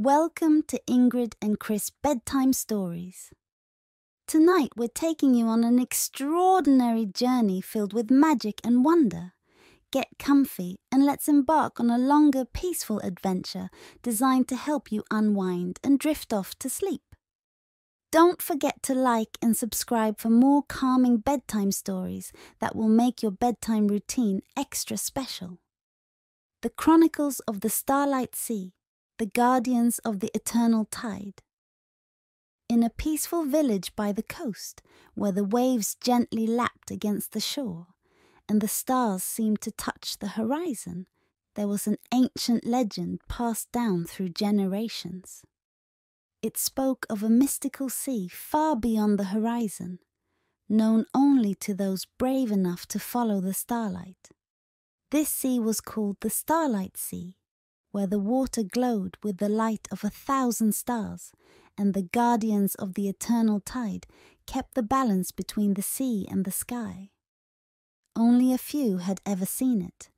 Welcome to Ingrid and Chris Bedtime Stories. Tonight we're taking you on an extraordinary journey filled with magic and wonder. Get comfy and let's embark on a longer, peaceful adventure designed to help you unwind and drift off to sleep. Don't forget to like and subscribe for more calming bedtime stories that will make your bedtime routine extra special. The Chronicles of the Starlight Sea, the guardians of the eternal tide. In a peaceful village by the coast, where the waves gently lapped against the shore, and the stars seemed to touch the horizon, there was an ancient legend passed down through generations. It spoke of a mystical sea far beyond the horizon, known only to those brave enough to follow the starlight. This sea was called the Starlight Sea, where the water glowed with the light of 1,000 stars, and the guardians of the eternal tide kept the balance between the sea and the sky. Only a few had ever seen it,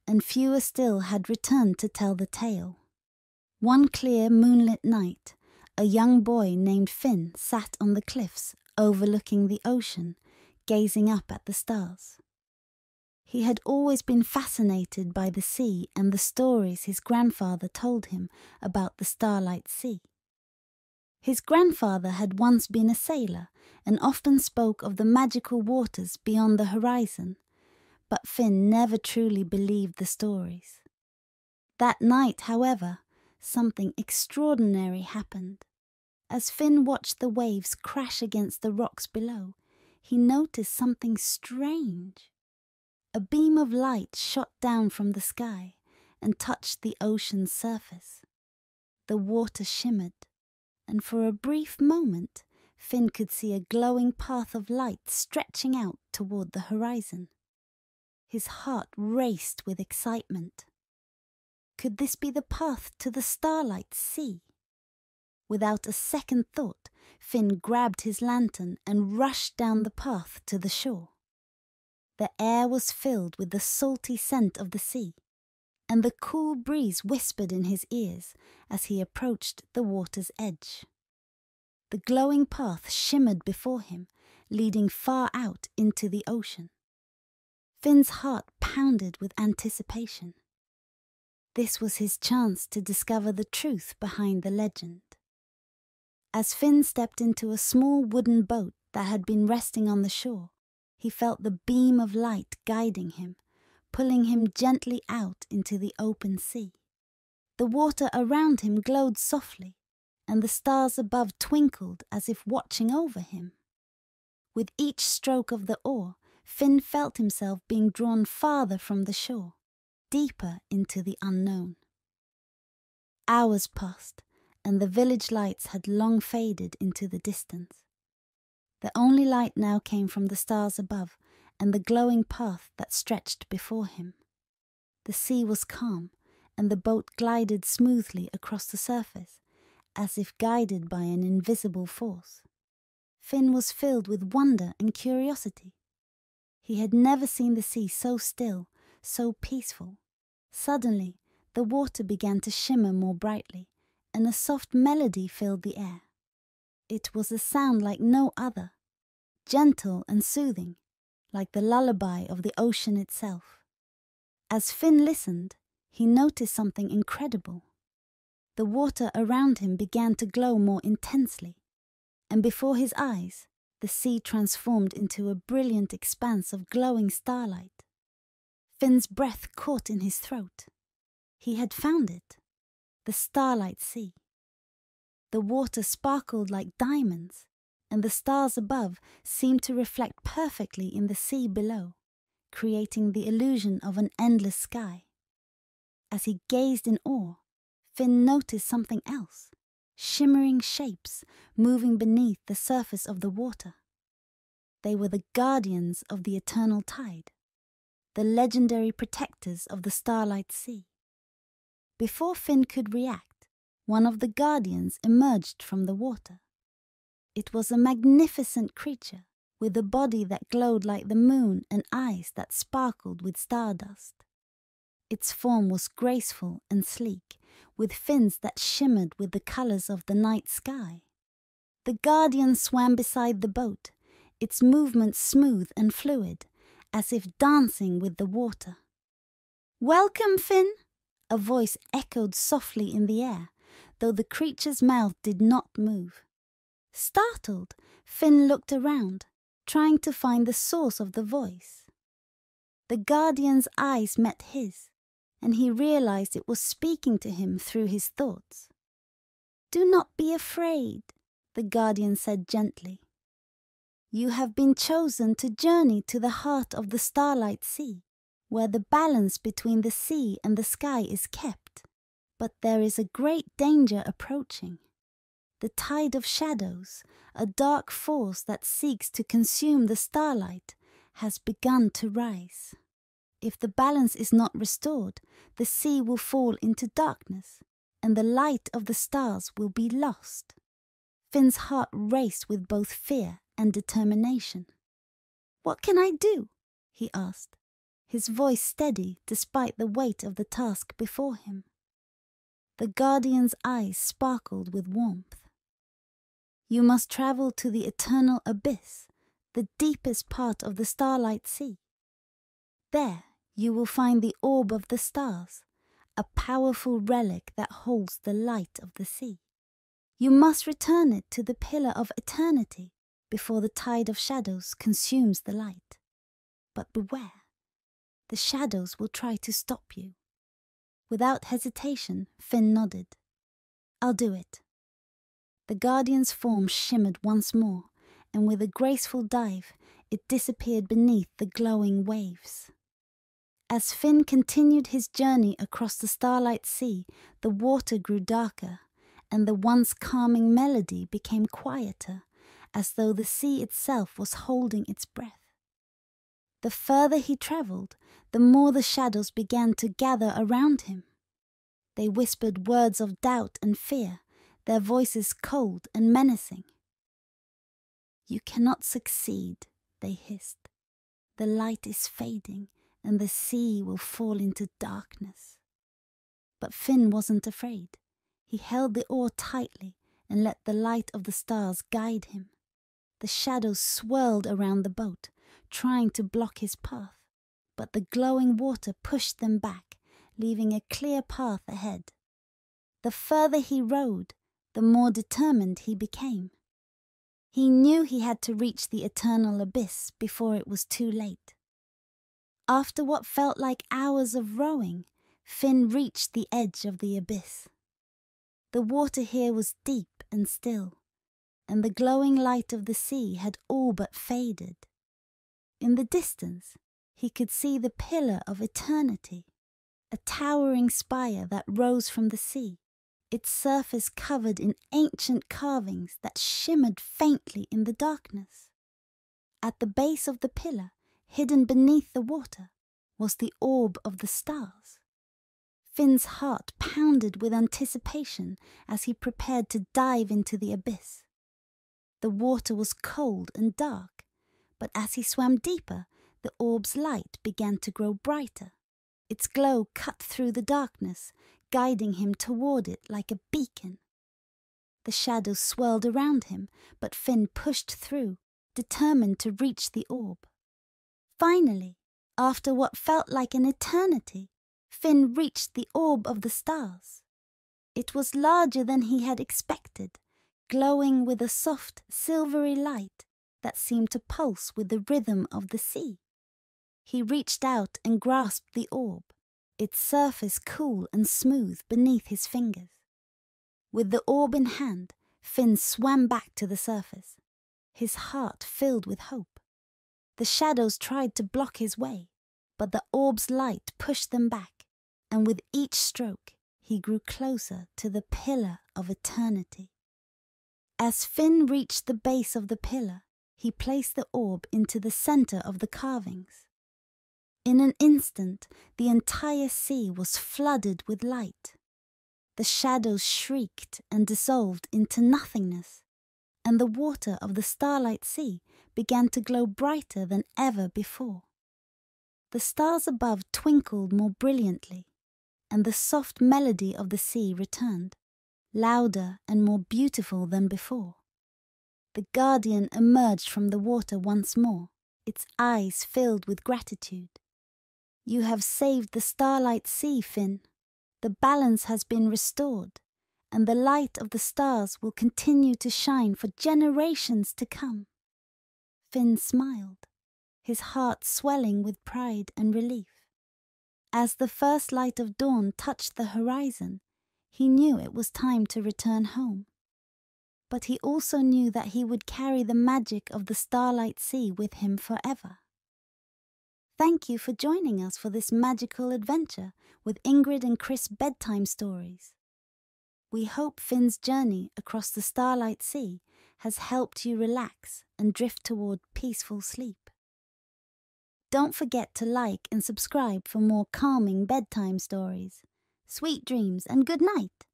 and fewer still had returned to tell the tale. One clear moonlit night, a young boy named Finn sat on the cliffs overlooking the ocean, gazing up at the stars. He had always been fascinated by the sea and the stories his grandfather told him about the Starlight Sea. His grandfather had once been a sailor and often spoke of the magical waters beyond the horizon, but Finn never truly believed the stories. That night, however, something extraordinary happened. As Finn watched the waves crash against the rocks below, he noticed something strange. A beam of light shot down from the sky and touched the ocean's surface. The water shimmered, and for a brief moment, Finn could see a glowing path of light stretching out toward the horizon. His heart raced with excitement. Could this be the path to the Starlight Sea? Without a second thought, Finn grabbed his lantern and rushed down the path to the shore. The air was filled with the salty scent of the sea, and the cool breeze whispered in his ears as he approached the water's edge. The glowing path shimmered before him, leading far out into the ocean. Finn's heart pounded with anticipation. This was his chance to discover the truth behind the legend. As Finn stepped into a small wooden boat that had been resting on the shore, he felt the beam of light guiding him, pulling him gently out into the open sea. The water around him glowed softly, and the stars above twinkled as if watching over him. With each stroke of the oar, Finn felt himself being drawn farther from the shore, deeper into the unknown. Hours passed, and the village lights had long faded into the distance. The only light now came from the stars above and the glowing path that stretched before him. The sea was calm, and the boat glided smoothly across the surface, as if guided by an invisible force. Finn was filled with wonder and curiosity. He had never seen the sea so still, so peaceful. Suddenly, the water began to shimmer more brightly, and a soft melody filled the air. It was a sound like no other, gentle and soothing, like the lullaby of the ocean itself. As Finn listened, he noticed something incredible. The water around him began to glow more intensely, and before his eyes, the sea transformed into a brilliant expanse of glowing starlight. Finn's breath caught in his throat. He had found it, the Starlight Sea. The water sparkled like diamonds, and the stars above seemed to reflect perfectly in the sea below, creating the illusion of an endless sky. As he gazed in awe, Finn noticed something else, shimmering shapes moving beneath the surface of the water. They were the guardians of the eternal tide, the legendary protectors of the Starlight Sea. Before Finn could react, one of the guardians emerged from the water. It was a magnificent creature with a body that glowed like the moon and eyes that sparkled with stardust. Its form was graceful and sleek, with fins that shimmered with the colors of the night sky. The Guardian swam beside the boat, its movements smooth and fluid, as if dancing with the water. "Welcome, Finn!" a voice echoed softly in the air, though the creature's mouth did not move. Startled, Finn looked around, trying to find the source of the voice. The Guardian's eyes met his, and he realized it was speaking to him through his thoughts. "Do not be afraid," the Guardian said gently. "You have been chosen to journey to the heart of the Starlight Sea, where the balance between the sea and the sky is kept. But there is a great danger approaching. The tide of shadows, a dark force that seeks to consume the starlight, has begun to rise. If the balance is not restored, the sea will fall into darkness, and the light of the stars will be lost." Finn's heart raced with both fear and determination. "What can I do?" he asked, his voice steady despite the weight of the task before him. The Guardian's eyes sparkled with warmth. "You must travel to the eternal abyss, the deepest part of the Starlight Sea. There you will find the orb of the stars, a powerful relic that holds the light of the sea. You must return it to the pillar of eternity before the tide of shadows consumes the light. But beware, the shadows will try to stop you." Without hesitation, Finn nodded. "I'll do it." The Guardian's form shimmered once more, and with a graceful dive, it disappeared beneath the glowing waves. As Finn continued his journey across the Starlight Sea, the water grew darker, and the once calming melody became quieter, as though the sea itself was holding its breath. The further he travelled, the more the shadows began to gather around him. They whispered words of doubt and fear, their voices cold and menacing. "You cannot succeed," they hissed. "The light is fading, and the sea will fall into darkness." But Finn wasn't afraid. He held the oar tightly and let the light of the stars guide him. The shadows swirled around the boat, trying to block his path, but the glowing water pushed them back, leaving a clear path ahead. The further he rowed, the more determined he became. He knew he had to reach the eternal abyss before it was too late. After what felt like hours of rowing, Finn reached the edge of the abyss. The water here was deep and still, and the glowing light of the sea had all but faded. In the distance, he could see the pillar of eternity, a towering spire that rose from the sea, its surface covered in ancient carvings that shimmered faintly in the darkness. At the base of the pillar, hidden beneath the water, was the orb of the stars. Finn's heart pounded with anticipation as he prepared to dive into the abyss. The water was cold and dark, but as he swam deeper, the orb's light began to grow brighter. Its glow cut through the darkness, guiding him toward it like a beacon. The shadows swirled around him, but Finn pushed through, determined to reach the orb. Finally, after what felt like an eternity, Finn reached the orb of the stars. It was larger than he had expected, glowing with a soft, silvery light that seemed to pulse with the rhythm of the sea. He reached out and grasped the orb, its surface cool and smooth beneath his fingers. With the orb in hand, Finn swam back to the surface, his heart filled with hope. The shadows tried to block his way, but the orb's light pushed them back, and with each stroke he grew closer to the pillar of eternity. As Finn reached the base of the pillar, he placed the orb into the center of the carvings. In an instant, the entire sea was flooded with light. The shadows shrieked and dissolved into nothingness, and the water of the Starlight Sea began to glow brighter than ever before. The The stars above twinkled more brilliantly, and the soft melody of the sea returned, louder and more beautiful than before. The guardian emerged from the water once more, its eyes filled with gratitude. "You have saved the Starlight Sea, Finn. The balance has been restored, and the light of the stars will continue to shine for generations to come." Finn smiled, his heart swelling with pride and relief. As the first light of dawn touched the horizon, he knew it was time to return home. But he also knew that he would carry the magic of the Starlight Sea with him forever. Thank you for joining us for this magical adventure with Ingrid and Chris Bedtime Stories. We hope Finn's journey across the Starlight Sea has helped you relax and drift toward peaceful sleep. Don't forget to like and subscribe for more calming bedtime stories. Sweet dreams and good night.